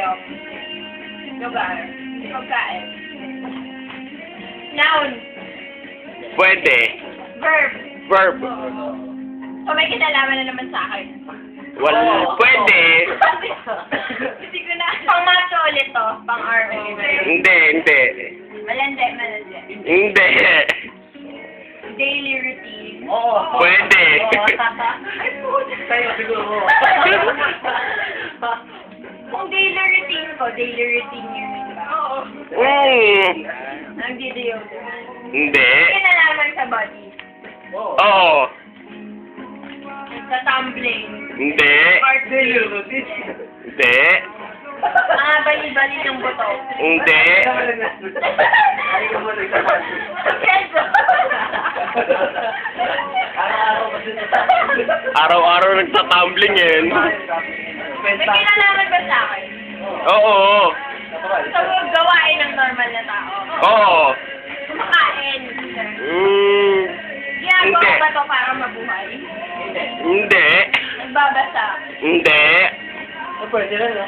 tayo. Lugar. Pagkain. Noun. Pwede. Verb. Verb. O may kinalaman na naman sa akin. Wala. Pwede. Hindi ko na. Pang macho ulit to. Pang RO. Hindi, hindi. Malandi, malandi. Hindi. Daily routine. Pwede. Ay, puta. Sa'yo siguro. Kung daily routine ko, daily routine yun, di ba? Oo. Nagdi-deodorant. Hindi. Kinalaman sa body. Oo. Sa tumbling. Hindi. Daily routine. Hindi. Mga bali-bali ng buto. Hindi. Ay, ka mo nagsasabi. Keso. Araw-araw kasi Araw-araw nagtatumbling yun. May kinalaman ba sa akin? Oo. Sa gawain ng normal na tao. Oo. Kumakain. Ginagawa Hindi. ko ba to para mabuhay? Hindi. Nagbabasa. Hindi. Pwede rin, no?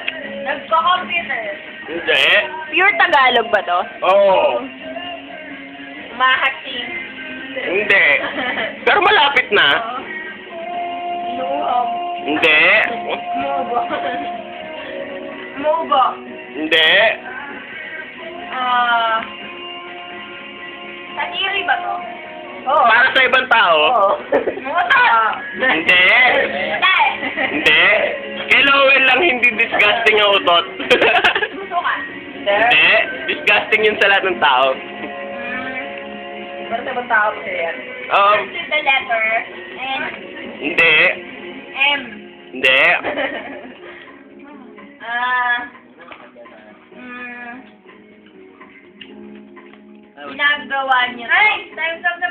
Nagko-computer. Hindi. Pure Tagalog ba to? Oo. Mahating. Hindi. Pero malapit na. Luhom. Hindi. Mubo. Mubo. Hindi. Satiri ba to? Para sa ibang tao. Muta. Hindi. Hindi. Hindi. Kay Lowell lang hindi disgusting ang utot. Gusto ka? Hindi. Disgusting yun sa lahat ng tao. Pero sa ibang tao kasi yan. First is the letter N. Hindi. M. Hindi. Ginagawa niya. Ay! Time's up na